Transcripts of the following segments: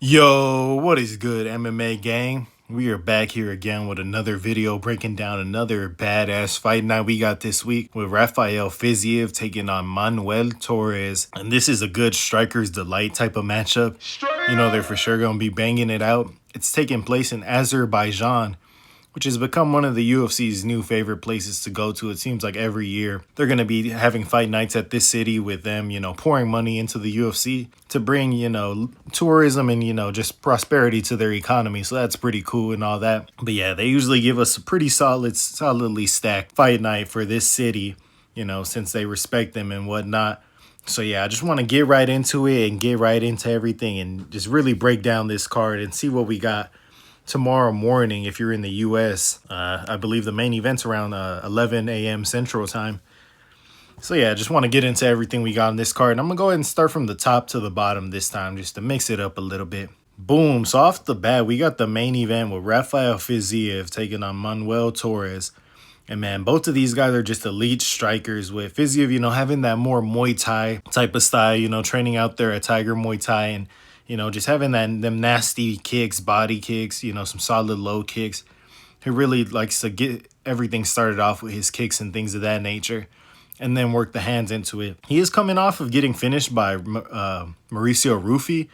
Yo, what is good, MMA gang? We are back here again with another video breaking down another badass fight night we got this week with Rafael Fiziev taking on Manuel Torres. And this is a good striker's delight type of matchup. You know, they're for sure going to be banging it out. It's taking place in Azerbaijan, which has become one of the UFC's new favorite places to go to. It seems like every year they're going to be having fight nights at this city with them, pouring money into the UFC to bring, tourism and, just prosperity to their economy. So that's pretty cool and all that. But yeah, they usually give us a pretty solidly stacked fight night for this city, since they respect them and whatnot. So yeah, I just want to get right into it and get right into everything and just really break down this card and see what we got tomorrow morning if you're in the U.S. I believe the main event's around 11 a.m. Central Time. So yeah, I just want to get into everything we got on this card. And I'm going to go ahead and start from the top to the bottom this time just to mix it up a little bit. Boom. So off the bat, we got the main event with Rafael Fiziev taking on Manuel Torres. And man, both of these guys are just elite strikers with Fiziev, having that more Muay Thai type of style, training out there at Tiger Muay Thai and just having them nasty kicks, body kicks, some solid low kicks. He really likes to get everything started off with his kicks and things of that nature and then work the hands into it. He is coming off of getting finished by Mauricio Rufy.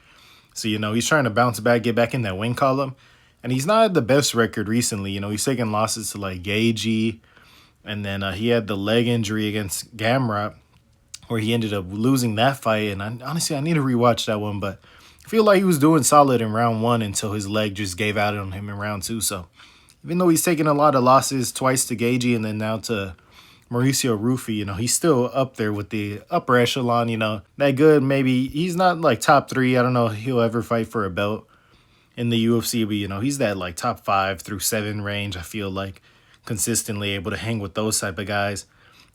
So, he's trying to bounce back, get back in that win column. And he's not had the best record recently. He's taken losses to like Gagey. And then he had the leg injury against Gamrot where he ended up losing that fight. And honestly, I need to rewatch that one, but I feel like he was doing solid in round one until his leg just gave out on him in round two. So even though he's taken a lot of losses, twice to Gagey and then now to Mauricio Rufy, he's still up there with the upper echelon, that good. Maybe he's not like top three. I don't know if he'll ever fight for a belt in the UFC, but he's that like top 5 through 7 range. I feel like consistently able to hang with those type of guys.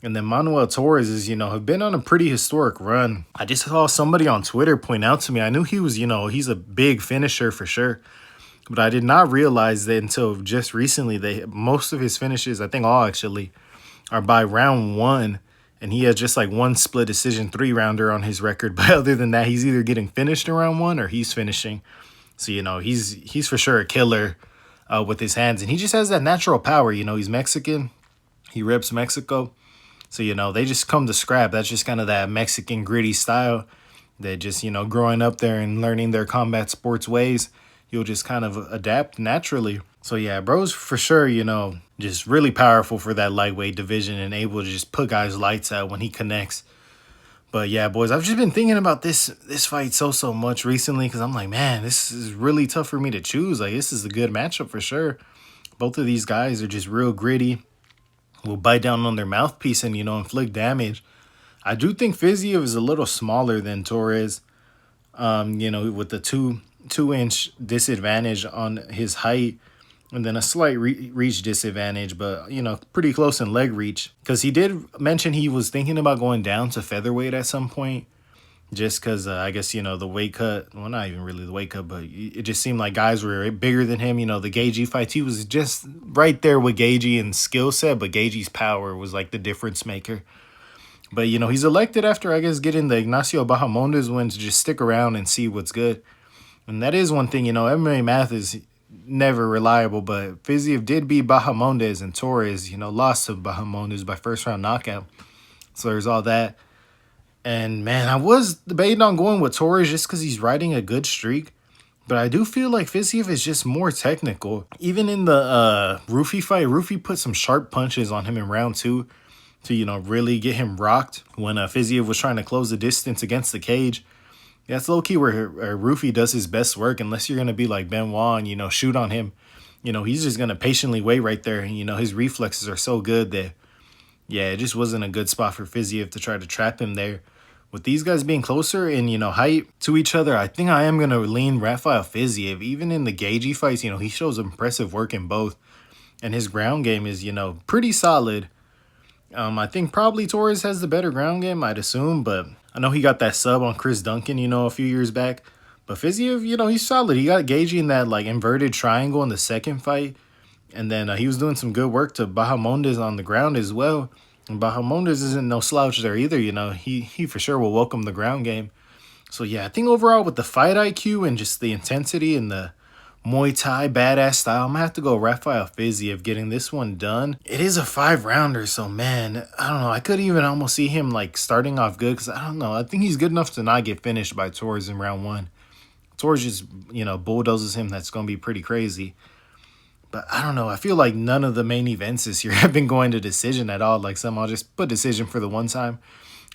And then Manuel Torres is, have been on a pretty historic run. I just saw somebody on Twitter point out to me. I knew he was, he's a big finisher for sure. But I did not realize that until just recently most of his finishes, I think all actually, are by round one. And he has just like one split decision 3-rounder on his record. But other than that, he's either getting finished in round one or he's finishing. So, he's for sure a killer with his hands. And he just has that natural power. He's Mexican. He reps Mexico. So, they just come to scrap. That's just kind of that Mexican gritty style that just, growing up there and learning their combat sports ways, you'll just kind of adapt naturally. So, yeah, bro's for sure, just really powerful for that lightweight division and able to just put guys' lights out when he connects. But, yeah, boys, I've just been thinking about this fight so much recently because I'm like, man, this is really tough for me to choose. Like, this is a good matchup for sure. Both of these guys are just real gritty. Will bite down on their mouthpiece and, inflict damage. I do think Fiziev is a little smaller than Torres, with the 2-inch disadvantage on his height and then a slight reach disadvantage, but, pretty close in leg reach. Because he did mention he was thinking about going down to featherweight at some point just because I guess, the weight cut, well, not even really the weight cut, but it just seemed like guys were bigger than him. The Gagey fights, he was just right there with Gagey in skill set, but Gagey's power was like the difference maker. But, he's elected after, I guess, getting the Ignacio Bahamondes win to just stick around and see what's good. And that is one thing, MMA math is never reliable, but Fiziev did beat Bahamondes and Torres, lost to Bahamondes by first-round knockout. So there's all that. And, man, I was debating on going with Torres just because he's riding a good streak. But I do feel like Fiziev is just more technical. Even in the Rufy fight, Rufy put some sharp punches on him in round 2 to, really get him rocked when Fiziev was trying to close the distance against the cage. That's low-key where Rufy does his best work unless you're going to be like Benoit and, shoot on him. He's just going to patiently wait right there. And, his reflexes are so good that, yeah, it just wasn't a good spot for Fiziev to try to trap him there. With these guys being closer in, height to each other, I think I am going to lean Rafael Fiziev. Even in the Gagey fights, he shows impressive work in both. And his ground game is, pretty solid. I think probably Torres has the better ground game, I'd assume. But I know he got that sub on Chris Duncan, a few years back. But Fiziev, he's solid. He got Gagey in that, like, inverted triangle in the second fight. And then he was doing some good work to Bahamondes on the ground as well. And Bahamondes isn't no slouch there either, He for sure will welcome the ground game. So yeah, I think overall with the fight IQ and just the intensity and the Muay Thai badass style, I'm gonna have to go Rafael Fiziev getting this one done. It is a 5 rounder, so man, I don't know. I could even almost see him like starting off good because I don't know. I think he's good enough to not get finished by Torres in round one. Torres just, bulldozes him. That's gonna be pretty crazy. But I don't know. I feel like none of the main events this year have been going to decision at all. Like some, I'll just put decision for the one time.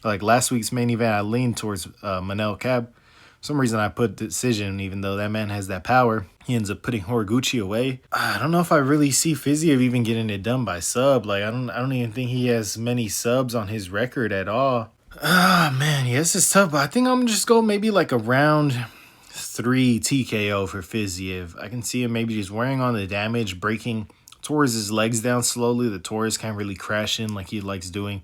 Like last week's main event, I leaned towards Manuel Cab. For some reason I put decision, even though that man has that power. He ends up putting Horiguchi away. I don't know if I really see Fiziev even getting it done by sub. Like I don't even think he has many subs on his record at all. Ah man, yeah, this is tough. But I think I'm gonna just go maybe like a round 3 TKO for Fiziev. I can see him maybe just wearing on the damage, breaking Torres' legs down slowly. The Torres can't really crash in like he likes doing.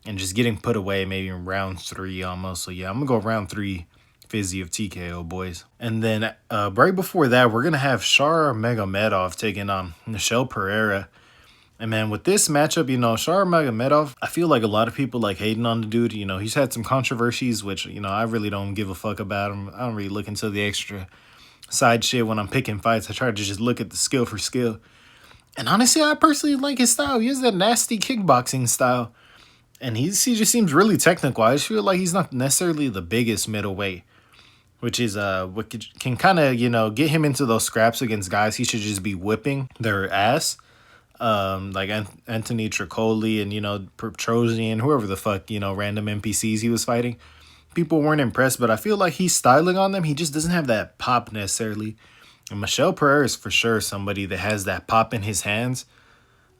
And just getting put away maybe in round 3 almost. So yeah, I'm going to go round 3 Fiziev TKO, boys. And then right before that, we're going to have Shar Magomedov taking on Michel Pereira. And man, with this matchup, Shar Magomedov, I feel like a lot of people like hating on the dude. He's had some controversies, which, I really don't give a fuck about him. I don't really look into the extra side shit when I'm picking fights. I try to just look at the skill for skill. And honestly, I personally like his style. He has that nasty kickboxing style. And he just seems really technical. I just feel like he's not necessarily the biggest middleweight, which is what can kind of, get him into those scraps against guys he should just be whipping their ass. Like Anthony Tricoli and, Petrosian, whoever the fuck, random NPCs he was fighting. People weren't impressed, but I feel like he's styling on them. He just doesn't have that pop necessarily. And Michel Pereira is for sure somebody that has that pop in his hands.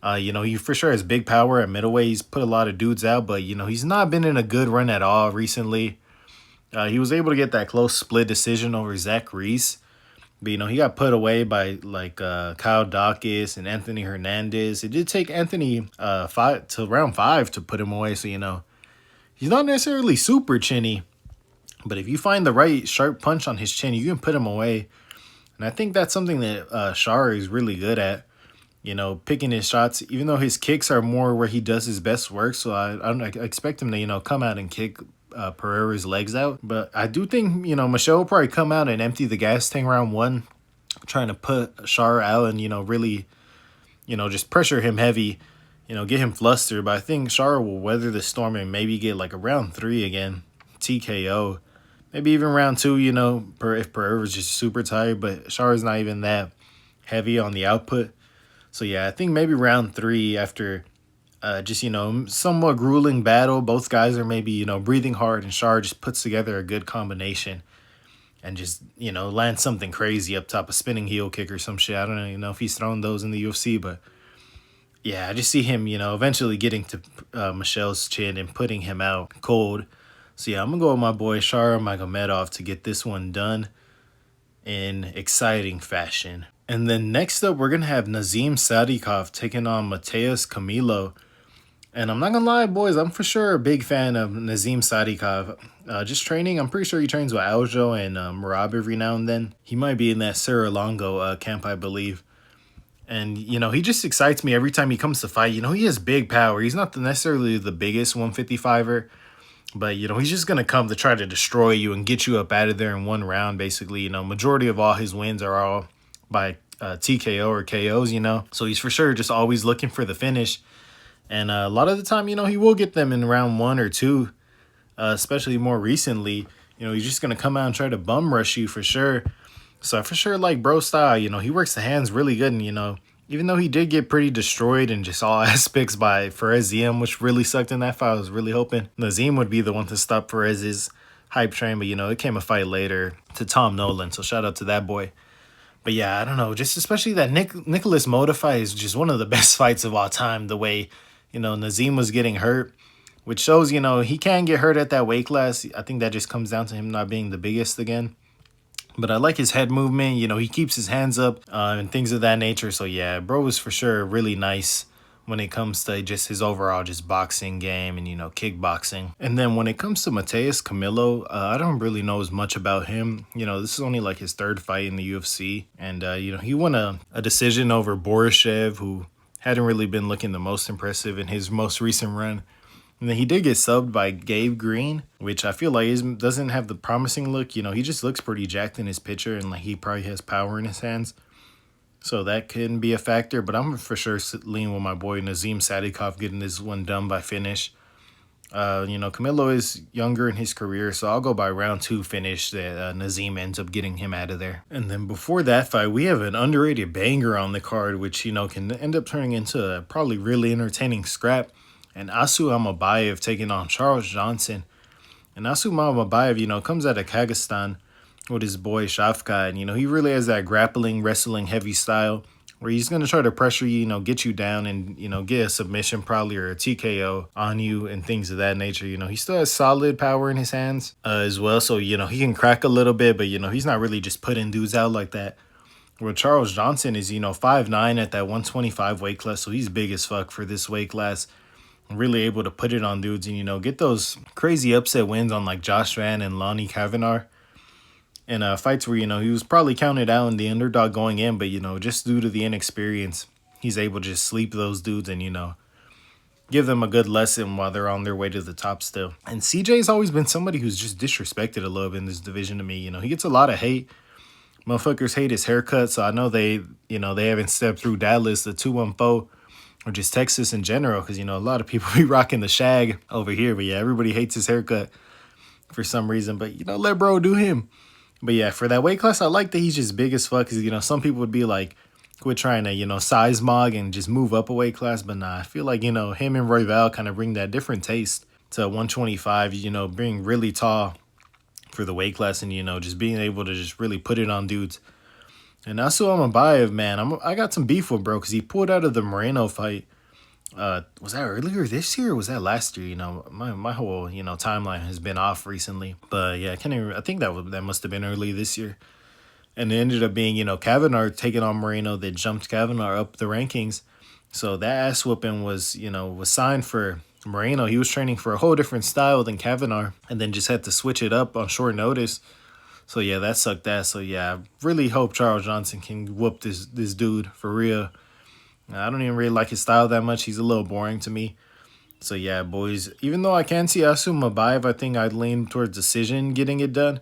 He for sure has big power at middleweight. He's put a lot of dudes out, but, he's not been in a good run at all recently. He was able to get that close split decision over Zach Reese. But, he got put away by, Kyle Dawkins and Anthony Hernandez. It did take Anthony round 5 to put him away. So, he's not necessarily super chinny. But if you find the right sharp punch on his chin, you can put him away. And I think that's something that Shar is really good at. Picking his shots, even though his kicks are more where he does his best work. So I expect him to, come out and kick Pereira's legs out. But I do think, Michelle will probably come out and empty the gas tank round 1, trying to put Shar out and, really, just pressure him heavy, get him flustered. But I think Shar will weather the storm and maybe get like a round 3 again, TKO. Maybe even round 2, if Pereira's just super tired. But Shar is not even that heavy on the output. So, yeah, I think maybe round 3 after just, somewhat grueling battle. Both guys are maybe, breathing hard, and Shar just puts together a good combination and just, lands something crazy up top, a spinning heel kick or some shit. I don't even know if he's thrown those in the UFC, but, yeah, I just see him, eventually getting to Michel's chin and putting him out cold. So, yeah, I'm going to go with my boy Shar Magomedov to get this one done in exciting fashion. And then next up, we're going to have Nazim Sadikov taking on Mateus Camilo. And I'm not going to lie, boys, I'm for sure a big fan of Nazim Sadikov. Just training, I'm pretty sure he trains with Aljo and Marab every now and then. He might be in that Cerro Longo camp, I believe. And, he just excites me every time he comes to fight. He has big power. He's not necessarily the biggest 155er. But, he's just going to come to try to destroy you and get you up out of there in one round, basically. Majority of all his wins are all by TKO or KOs, So he's for sure just always looking for the finish. And a lot of the time, he will get them in round 1 or 2, especially more recently. He's just going to come out and try to bum rush you for sure. So I for sure like bro style. He works the hands really good. And, even though he did get pretty destroyed in just all aspects by Fiziev, which really sucked in that fight, I was really hoping Nazim would be the one to stop Perez's hype train. But, it came a fight later to Tom Nolan. So shout out to that boy. But yeah, I don't know, just especially that Nicholas Moda fight is just one of the best fights of all time. The way, Nazim was getting hurt, which shows, he can get hurt at that weight class. I think that just comes down to him not being the biggest again. But I like his head movement. He keeps his hands up and things of that nature. So yeah, bro was for sure really nice when it comes to just his overall just boxing game and, kickboxing. And then when it comes to Mateus Camilo, I don't really know as much about him. This is only like his 3rd fight in the UFC. And, he won a decision over Borishev, who hadn't really been looking the most impressive in his most recent run. And then he did get subbed by Gabe Green, which I feel like doesn't have the promising look. He just looks pretty jacked in his picture, and like he probably has power in his hands. So that can be a factor, but I'm for sure leaning with my boy Nazim Sadikov getting this one done by finish. Camilo is younger in his career, so I'll go by round 2 finish that Nazim ends up getting him out of there. And then before that fight, we have an underrated banger on the card, which, can end up turning into a probably really entertaining scrap. And Asu Amabayev taking on Charles Johnson. And Asu Amabayev, comes out of Kazakhstan with his boy Shafka. And, he really has that grappling, wrestling heavy style where he's going to try to pressure you, get you down and, get a submission probably or a TKO on you and things of that nature. He still has solid power in his hands as well. So, he can crack a little bit, but, he's not really just putting dudes out like that. Where Charles Johnson is, 5'9" at that 125 weight class. So he's big as fuck for this weight class. Really able to put it on dudes and, get those crazy upset wins on like Josh Van and Lonnie Kavanagh. And fights where, he was probably counted out in the underdog going in, but, just due to the inexperience, he's able to just sleep those dudes and, give them a good lesson while they're on their way to the top still. And CJ's always been somebody who's just disrespected a little bit in this division to me. He gets a lot of hate. Motherfuckers hate his haircut, so I know they haven't stepped through Dallas, the 214, or just Texas in general, because, a lot of people be rocking the shag over here. But, yeah, everybody hates his haircut for some reason. But, let bro do him. But yeah, for that weight class, I like that he's just big as fuck. Because, some people would be like, quit trying to, size mog and just move up a weight class. But nah, I feel like, him and Rafael kind of bring that different taste to 125, being really tall for the weight class and, just being able to just really put it on dudes. And Asu Amabayev, man, I got some beef with bro because he pulled out of the Moreno fight. Was that earlier this year or was that last year? My whole, timeline has been off recently. But yeah, I think that must have been early this year. And it ended up being, Kavanagh taking on Moreno that jumped Kavanagh up the rankings. So that ass whooping was signed for Moreno. He was training for a whole different style than Kavanagh and then just had to switch it up on short notice. So yeah, that sucked ass. So yeah, I really hope Charles Johnson can whoop this dude for real. I don't even really like his style that much. He's a little boring to me. So yeah, boys, even though I can see Asu Amabayev, I think I'd lean towards decision getting it done.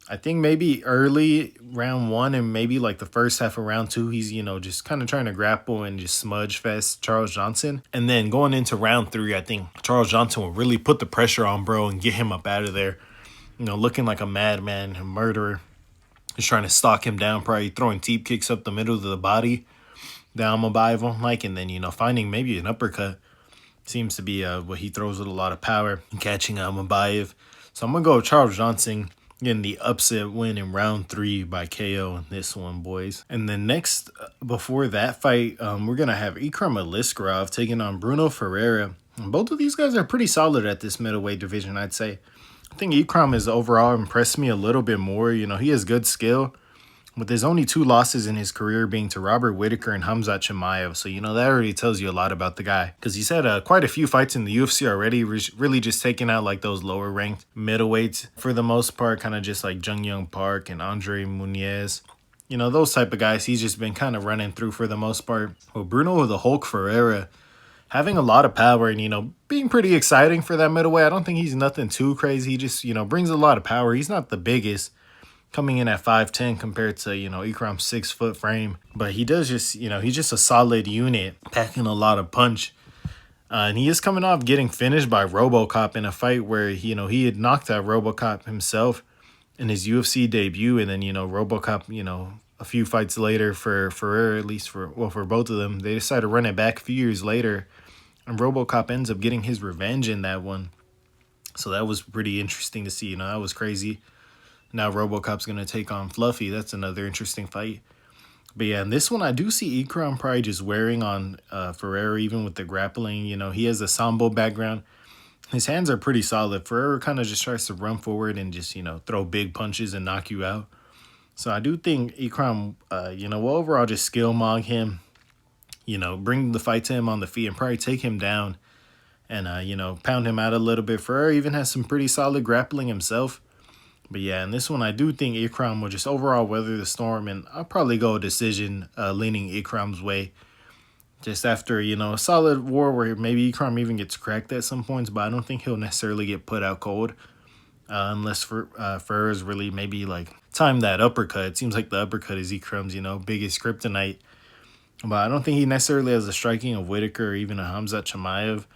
I think maybe early round 1 and maybe like the first half of round 2, he's, just kind of trying to grapple and just smudge fest Charles Johnson. And then going into round 3, I think Charles Johnson will really put the pressure on bro and get him up out of there. Looking like a madman, a murderer. Just trying to stalk him down, probably throwing teep kicks up the middle of the body. Down Amabayev like, and then, finding maybe an uppercut seems to be what he throws with a lot of power and catching Amabayev. So I'm going to go with Charles Johnson getting the upset win in round 3 by KO in this one, boys. And then next, before that fight, we're going to have Ikram Aliskerov taking on Bruno Ferreira. And both of these guys are pretty solid at this middleweight division, I'd say. I think Ikram has overall impressed me a little bit more. He has good skill. With his only 2 losses in his career being to Robert Whitaker and Hamzat Chimaev. So, that already tells you a lot about the guy. Because he's had quite a few fights in the UFC already. Really just taking out like those lower ranked middleweights. For the most part, kind of just like Jung Young Park and Andre Muniz. Those type of guys he's just been kind of running through for the most part. Well, Bruno the Hulk Ferreira having a lot of power and, being pretty exciting for that middleweight. I don't think he's nothing too crazy. He just, brings a lot of power. He's not the biggest. Coming in at 5'10" compared to, Ikram's 6-foot frame. But he does just, he's just a solid unit, packing a lot of punch. And he is coming off getting finished by RoboCop in a fight where, he had knocked out RoboCop himself in his UFC debut. And then, RoboCop, a few fights later for Ferrer, at least for both of them, they decided to run it back a few years later. And RoboCop ends up getting his revenge in that one. So that was pretty interesting to see. That was crazy. Now RoboCop's going to take on Fluffy. That's another interesting fight. But yeah, in this one, I do see Ikram probably just wearing on Ferreira, even with the grappling. He has a Sambo background. His hands are pretty solid. Ferreira kind of just tries to run forward and just, throw big punches and knock you out. So I do think Ikram, will overall just skill mog him, bring the fight to him on the feet and probably take him down and, pound him out a little bit. Ferreira even has some pretty solid grappling himself. But yeah, in this one, I do think Ikram will just overall weather the storm, and I'll probably go decision leaning Ikram's way just after, a solid war where maybe Ikram even gets cracked at some points, but I don't think he'll necessarily get put out cold unless Ferrer's really maybe like time that uppercut. It seems like the uppercut is Ikram's, biggest kryptonite. But I don't think he necessarily has the striking of Whitaker or even a Hamzat Chimaev.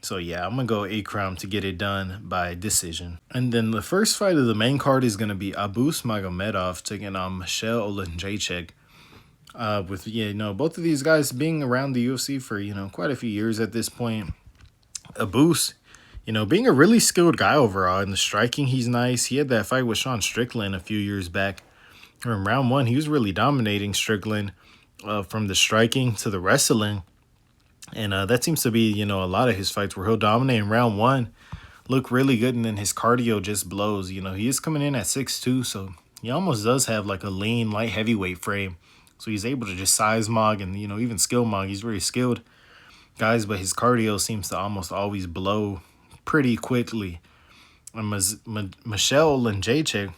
So yeah, I'm going to go Ikram to get it done by decision. And then the first fight of the main card is going to be Abus Magomedov taking on Michel Olenjacek. With both of these guys being around the UFC for quite a few years at this point. Abus, being a really skilled guy overall. In the striking, he's nice. He had that fight with Sean Strickland a few years back. In round one, he was really dominating Strickland from the striking to the wrestling. And that seems to be, a lot of his fights where he'll dominate in round one, look really good, and then his cardio just blows. He is coming in at 6'2", so he almost does have like a lean, light heavyweight frame. So he's able to just size mog and, even skill mog. He's very skilled, guys, but his cardio seems to almost always blow pretty quickly. And Michel Olenjacek,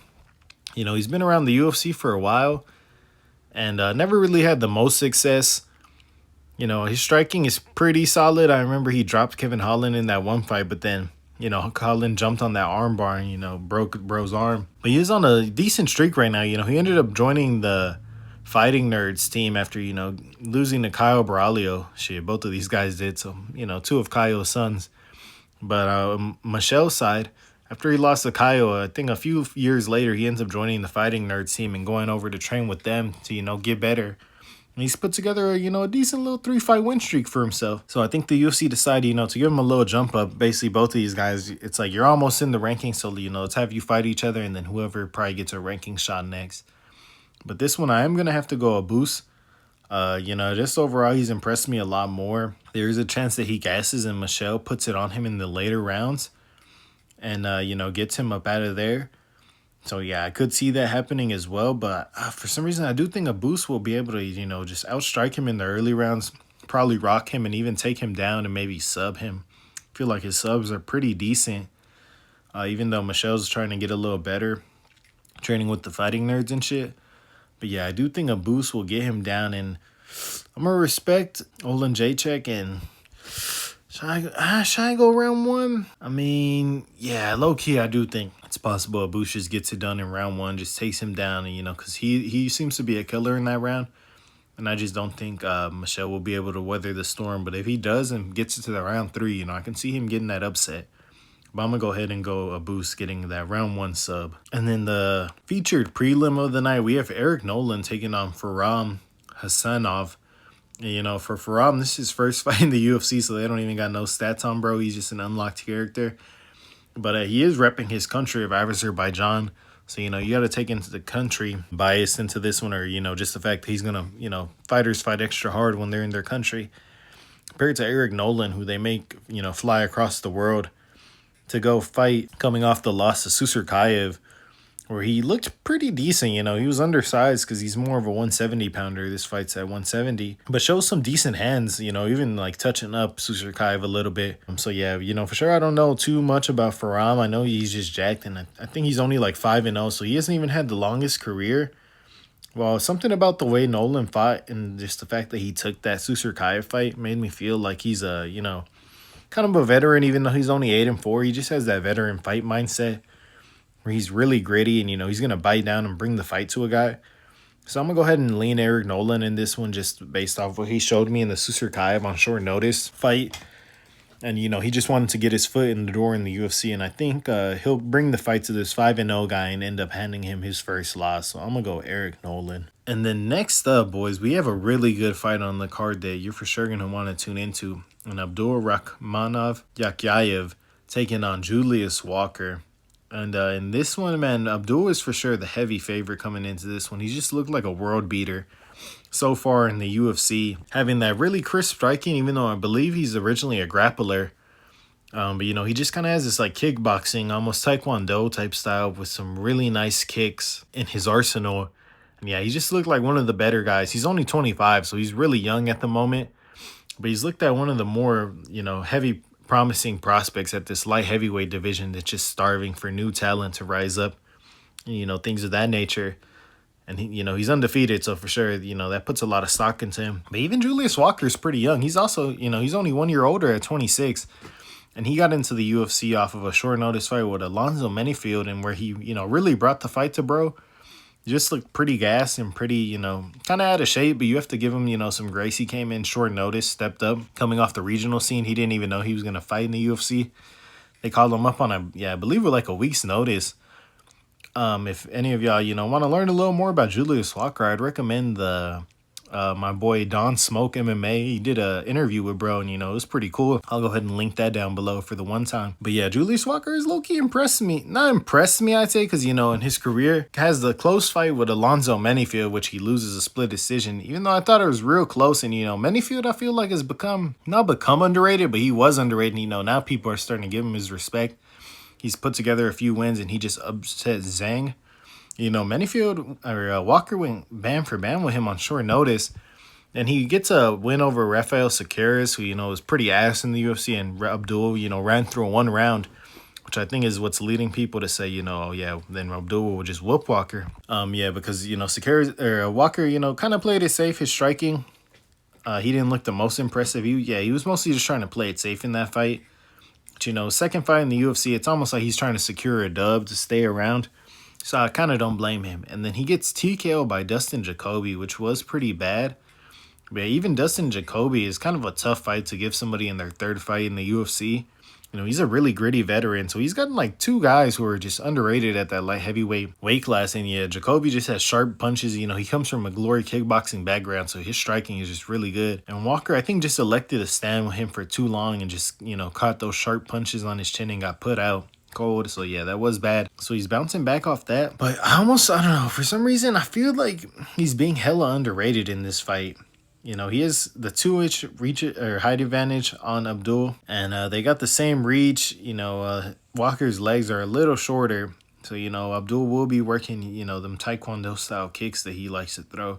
he's been around the UFC for a while and never really had the most success. His striking is pretty solid. I remember he dropped Kevin Holland in that one fight, but then, Holland jumped on that arm bar and, broke bro's arm. But he is on a decent streak right now. He ended up joining the Fighting Nerds team after, losing to Caio Braulio. Shit, both of these guys did. So, two of Caio's sons. But Michel's side, after he lost to Caio, I think a few years later, he ends up joining the Fighting Nerds team and going over to train with them to, get better. And he's put together, a decent little 3-fight win streak for himself. So I think the UFC decided, to give him a little jump up. Basically, both of these guys, it's like you're almost in the rankings. So, let's have you fight each other. And then whoever probably gets a ranking shot next. But this one, I am going to have to go Abus. Just overall, he's impressed me a lot more. There is a chance that he gasses and Michel puts it on him in the later rounds. And, gets him up out of there. So, yeah, I could see that happening as well. But for some reason, I do think Abus will be able to, just outstrike him in the early rounds. Probably rock him and even take him down and maybe sub him. I feel like his subs are pretty decent. Even though Michel's trying to get a little better. Training with the Fighting Nerds and shit. But yeah, I do think Abus will get him down, and I'm going to respect Olenjacek. And should I go round one? I mean, yeah, low-key, I do think it's possible Abus just gets it done in round one, just takes him down, and, because he seems to be a killer in that round. And I just don't think Michel will be able to weather the storm. But if he does and gets it to the round three, I can see him getting that upset. But I'm going to go ahead and go Abus getting that round one sub. And then the featured prelim of the night, we have Eric Nolan taking on Faram Hassanov. And, for Faram, this is his first fight in the UFC, so they don't even got no stats on, bro. He's just an unlocked character. But he is repping his country of Azerbaijan. So, you got to take into the country bias into this one, or, just the fact that he's going to, fighters fight extra hard when they're in their country. Compared to Eric Nolan, who they make, fly across the world to go fight coming off the loss to Susurkayev, where he looked pretty decent. He was undersized because he's more of a 170-pounder. This fight's at 170. But shows some decent hands, even like touching up Susurkayev a little bit. So, yeah, for sure I don't know too much about Faram. I know he's just jacked, and I think he's only like 5-0, so he hasn't even had the longest career. Well, something about the way Nolan fought and just the fact that he took that Susurkayev fight made me feel like he's a, kind of a veteran, even though he's only 8-4. He just has that veteran fight mindset where he's really gritty and, he's going to bite down and bring the fight to a guy. So I'm going to go ahead and lean Eric Nolan in this one just based off what he showed me in the Susurkayev on short notice fight. And, he just wanted to get his foot in the door in the UFC. And I think he'll bring the fight to this 5-0 guy and end up handing him his first loss. So I'm going to go Eric Nolan. And then next up, boys, we have a really good fight on the card that you're for sure going to want to tune into. And Abdul Rakhmanov Yakyayev taking on Julius Walker. And in this one, man, Abdul is for sure the heavy favorite coming into this one. He just looked like a world beater so far in the UFC, having that really crisp striking, even though I believe he's originally a grappler. But, he just kind of has this like kickboxing, almost Taekwondo type style with some really nice kicks in his arsenal. And yeah, he just looked like one of the better guys. He's only 25, so he's really young at the moment. But he's looked at one of the more, heavy promising prospects at this light heavyweight division that's just starving for new talent to rise up, things of that nature. And he's undefeated, so for sure, that puts a lot of stock into him. But even Julius Walker is pretty young. He's also, he's only 1 year older at 26. And he got into the UFC off of a short notice fight with Alonzo Menifield, and where he, really brought the fight to bro. He just looked pretty gassed and pretty, kind of out of shape, but you have to give him, some grace. He came in short notice, stepped up, coming off the regional scene. He didn't even know he was going to fight in the UFC. They called him up on I believe with like a week's notice. If any of y'all, want to learn a little more about Julius Walker, I'd recommend my boy Don Smoke MMA. He did an interview with bro, and it was pretty cool. I'll go ahead and link that down below for the one time. But yeah, Julius Walker is low-key impressed me. Not impressed me, I'd say, because in his career has the close fight with Alonzo Menifield, which he loses a split decision. Even though I thought it was real close, and Menifield, I feel like has not become underrated, but he was underrated. Now people are starting to give him his respect. He's put together a few wins, and he just upset Zhang. Menifield or Walker went bam for bam with him on short notice. And he gets a win over Rafael Sequeiros, who, was pretty ass in the UFC. And Abdul, ran through one round, which I think is what's leading people to say, then Abdul will just whoop Walker. Because, Sequeiros, or Walker, kind of played it safe. His striking, he didn't look the most impressive. He was mostly just trying to play it safe in that fight. But, second fight in the UFC, it's almost like he's trying to secure a dub to stay around. So I kind of don't blame him. And then he gets TKO'd by Dustin Jacoby, which was pretty bad. But even Dustin Jacoby is kind of a tough fight to give somebody in their third fight in the UFC. He's a really gritty veteran. So he's gotten like two guys who are just underrated at that light heavyweight weight class. And yeah, Jacoby just has sharp punches. He comes from a glory kickboxing background, so his striking is just really good. And Walker, I think, just elected to stand with him for too long and just, caught those sharp punches on his chin and got put out cold. So yeah, that was bad. So he's bouncing back off that. But I don't know, for some reason, I feel like he's being hella underrated in this fight. He has the 2-inch reach or height advantage on Abdul, and they got the same reach. Walker's legs are a little shorter, so Abdul will be working them Taekwondo style kicks that he likes to throw.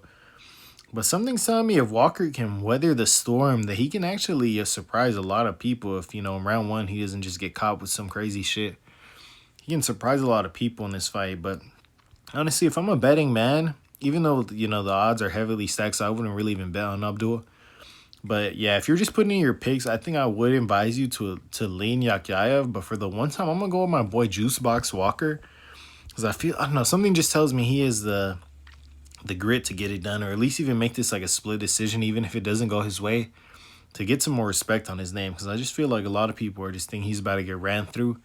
But something's telling me if Walker can weather the storm, that he can actually surprise a lot of people. If in round one he doesn't just get caught with some crazy shit, he can surprise a lot of people in this fight. But honestly, if I'm a betting man, even though, the odds are heavily stacked, so I wouldn't really even bet on Abdul. But yeah, if you're just putting in your picks, I think I would advise you to lean Yakyayev. But for the one time, I'm going to go with my boy Juicebox Walker. Because I don't know, something just tells me he has the grit to get it done. Or at least even make this like a split decision, even if it doesn't go his way. To get some more respect on his name. Because I just feel like a lot of people are just thinking he's about to get ran through.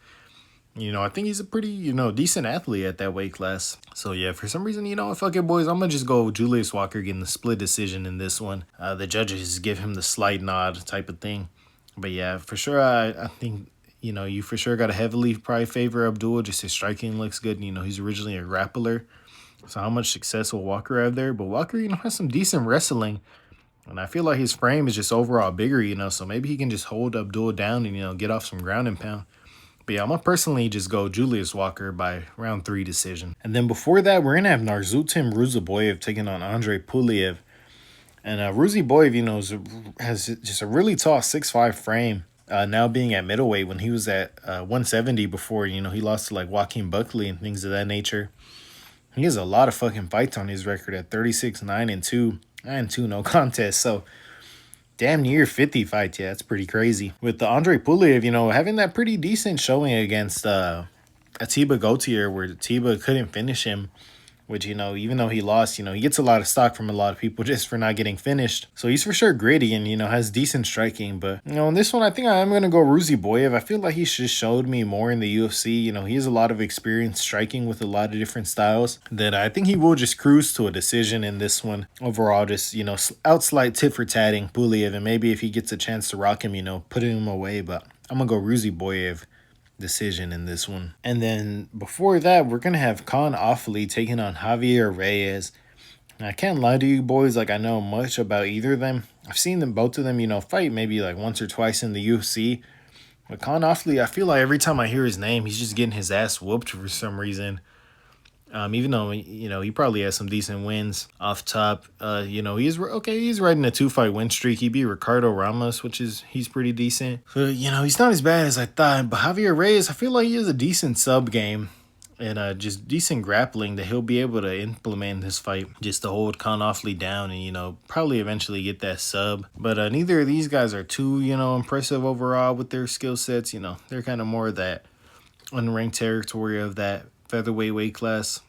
I think he's a pretty, decent athlete at that weight class. So, yeah, for some reason, fuck it, boys. I'm going to just go with Julius Walker getting the split decision in this one. The judges give him the slight nod type of thing. But, yeah, for sure, I think, you for sure got to heavily probably favor Abdul. Just his striking looks good. He's originally a grappler. So, how much success will Walker have there? But Walker, has some decent wrestling. And I feel like his frame is just overall bigger, so maybe he can just hold Abdul down and, get off some ground and pound. But yeah, I'm going to personally just go Julius Walker by round 3 decision. And then before that, we're going to have Narzutim Ruziboyev taking on Andrei Puliev. And Ruziboyev, has just a really tall 6'5" frame, now being at middleweight when he was at 170 before, he lost to like Joaquin Buckley and things of that nature. He has a lot of fucking fights on his record at 36, 9-2, 9-2, no contest. So damn near 50 fights. Yeah, that's pretty crazy. With the Andrei Puliev, having that pretty decent showing against Atiba Gautier, where Atiba couldn't finish him, which, even though he lost, he gets a lot of stock from a lot of people just for not getting finished. So he's for sure gritty and, has decent striking. But, in this one, I think I am going to go Ruziboyev. I feel like he just showed me more in the UFC. He has a lot of experience striking with a lot of different styles that I think he will just cruise to a decision in this one. Overall, just, outslight tit for tatting Puliev. And maybe if he gets a chance to rock him, putting him away. But I'm going to go Ruziboyev decision in this one. And then before that, we're going to have Khan Offley taking on Javier Reyes. Now, I can't lie to you boys, like I know much about either of them. I've seen both of them, fight maybe like once or twice in the UFC. But Khan Offley, I feel like every time I hear his name, he's just getting his ass whooped for some reason. Even though, he probably has some decent wins off top. He's riding a 2-fight win streak. He beat Ricardo Ramos, he's pretty decent. So, he's not as bad as I thought. But Javier Reyes, I feel like he has a decent sub game. and just decent grappling that he'll be able to implement in this fight, just to hold Khan awfully down and, probably eventually get that sub. But neither of these guys are too, impressive overall with their skill sets. They're kind of more of that unranked territory of that featherweight weight class.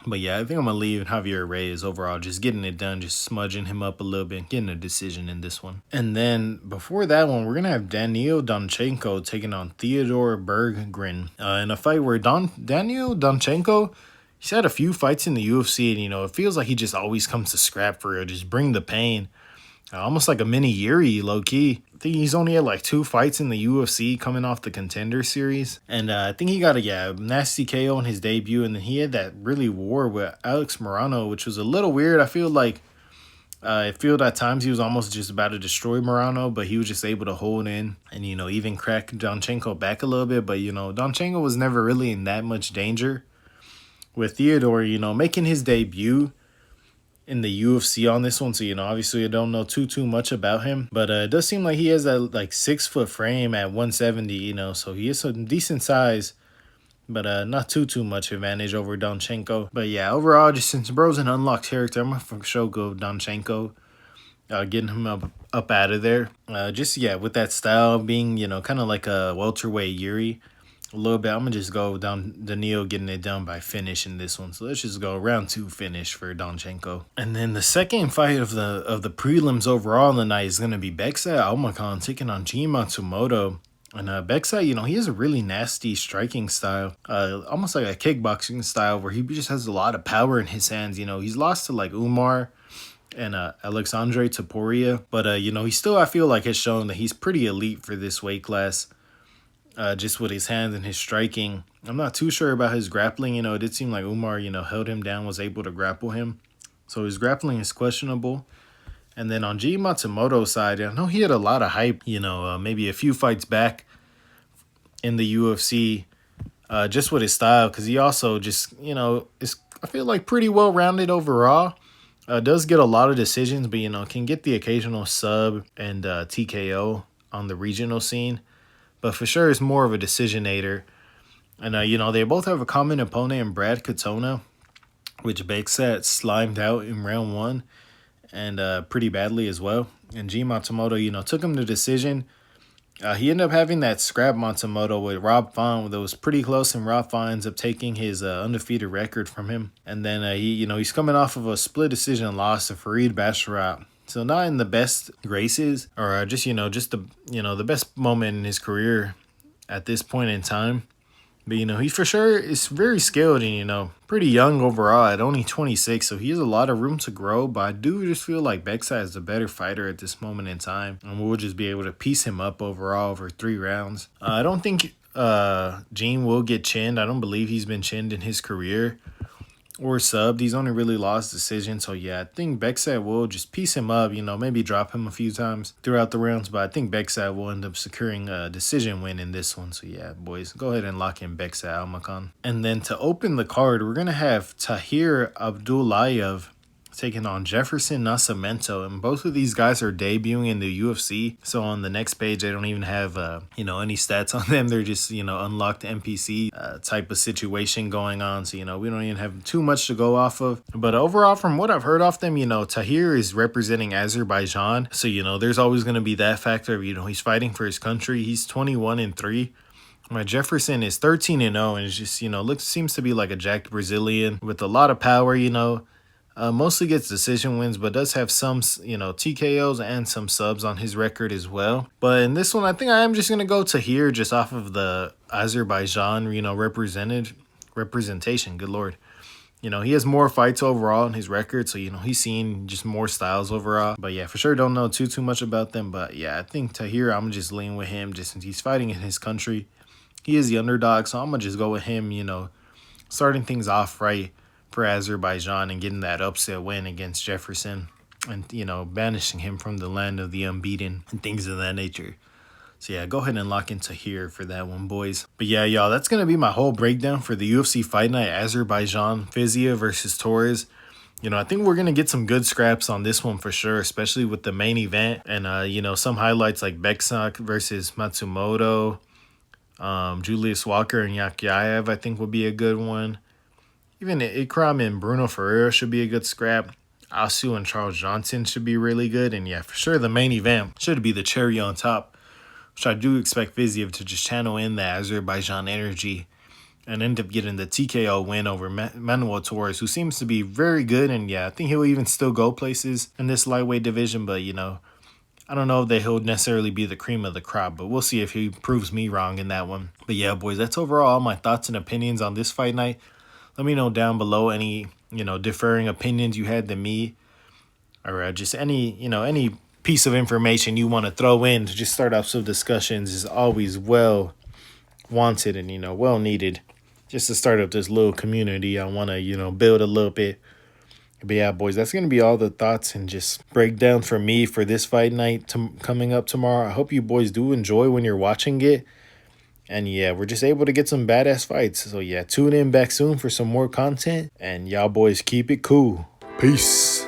But yeah, I think I'm going to leave Javier Reyes overall, just getting it done, just smudging him up a little bit, getting a decision in this one. And then before that one, we're going to have Daniil Donchenko taking on Theodore Berggren in a fight where Daniil Donchenko, he's had a few fights in the UFC, and, it feels like he just always comes to scrap for real, just bring the pain. Almost like a mini Yuri, low-key. I think he's only had like 2 fights in the UFC coming off the Contender Series. And I think he got a nasty KO in his debut. And then he had that really war with Alex Morano, which was a little weird. I feel like at times he was almost just about to destroy Morano, but he was just able to hold in and, even crack Donchenko back a little bit. But, Donchenko was never really in that much danger. With Theodore, making his debut in the UFC on this one, so obviously I don't know too much about him, but it does seem like he has that like 6-foot frame at 170, so he is a decent size, but not too much advantage over Donchenko. But yeah, overall, just since bro's an unlocked character, I'm gonna for sure go Donchenko, getting him up out of there. With that style being kind of like a welterweight Yuri a little bit, I'm gonna just go down Daniil getting it done by finish in this one. So let's just go round 2 finish for Donchenko. And then the second fight of the prelims overall in the night is gonna be Bekzat Almakhan taking on G Matsumoto. And Bekzat, he has a really nasty striking style, almost like a kickboxing style where he just has a lot of power in his hands. He's lost to like Umar and Alexandre Topuria, but he still, I feel like, has shown that he's pretty elite for this weight class. Just with his hands and his striking. I'm not too sure about his grappling. It did seem like Umar, held him down, was able to grapple him. So his grappling is questionable. And then on G Matsumoto's side, I know he had a lot of hype, maybe a few fights back in the UFC, just with his style. Because he also just, is, I feel like, pretty well-rounded overall. Does get a lot of decisions, but, can get the occasional sub and TKO on the regional scene. But for sure, it's more of a decisionator. And, they both have a common opponent in Brad Katona, which Bekzat slimed out in round 1 and pretty badly as well. And G Matsumoto, took him to decision. He ended up having that scrap Matsumoto with Rob Font that was pretty close, and Rob Font ends up taking his undefeated record from him. And then, he's coming off of a split decision loss to Farid Basharat. So not in the best graces, or just the best moment in his career at this point in time. But, he for sure is very skilled and, pretty young overall at only 26. So he has a lot of room to grow. But I do just feel like Bekzat is a better fighter at this moment in time. And we'll just be able to piece him up overall over 3 rounds. I don't think Gene will get chinned. I don't believe he's been chinned in his career or subbed. He's only really lost decision. So yeah, I think Bekzat will just piece him up, maybe drop him a few times throughout the rounds. But I think Bekzat will end up securing a decision win in this one. So yeah, boys, go ahead and lock in Bekzat Almakhan. And then to open the card, we're going to have Tahir Abdullayev taking on Jefferson Nascimento, and both of these guys are debuting in the UFC. So on the next page, they don't even have any stats on them. They're just unlocked NPC type of situation going on. So we don't even have too much to go off of. But overall, from what I've heard off them, Tahir is representing Azerbaijan. So there's always going to be that factor of he's fighting for his country. He's 21-3. Jefferson is 13-0, and it's just seems to be like a jacked Brazilian with a lot of power. Mostly gets decision wins, but does have some, TKOs and some subs on his record as well. But in this one, I think I am just going to go Tahir just off of the Azerbaijan, representation. Good Lord. He has more fights overall in his record, so, he's seen just more styles overall. But yeah, for sure don't know too much about them. But yeah, I think Tahir, I'm just lean with him just since he's fighting in his country. He is the underdog, so I'm going to just go with him, starting things off right for Azerbaijan and getting that upset win against Jefferson and, banishing him from the land of the unbeaten and things of that nature. So yeah, go ahead and lock into here for that one, boys. But yeah, y'all, that's going to be my whole breakdown for the UFC Fight Night Azerbaijan Fiziev versus Torres. I think we're going to get some good scraps on this one for sure, especially with the main event and, some highlights like Bekzat versus Matsumoto. Julius Walker and Yakyaev, I think, would be a good one. Even Ikram and Bruno Ferreira should be a good scrap. Asu and Charles Johnson should be really good. And yeah, for sure, the main event should be the cherry on top, which I do expect Fiziev to just channel in that Azerbaijan energy and end up getting the TKO win over Manuel Torres, who seems to be very good. And yeah, I think he'll even still go places in this lightweight division. But, I don't know that he'll necessarily be the cream of the crop, but we'll see if he proves me wrong in that one. But yeah, boys, that's overall all my thoughts and opinions on this fight night. Let me know down below any, differing opinions you had than me, or just any piece of information you want to throw in to just start off some discussions is always well wanted and, well needed. Just to start up this little community I want to, build a little bit. But yeah, boys, that's going to be all the thoughts and just breakdown for me for this fight night coming up tomorrow. I hope you boys do enjoy when you're watching it. And yeah, we're just able to get some badass fights. So yeah, tune in back soon for some more content. And y'all boys keep it cool. Peace.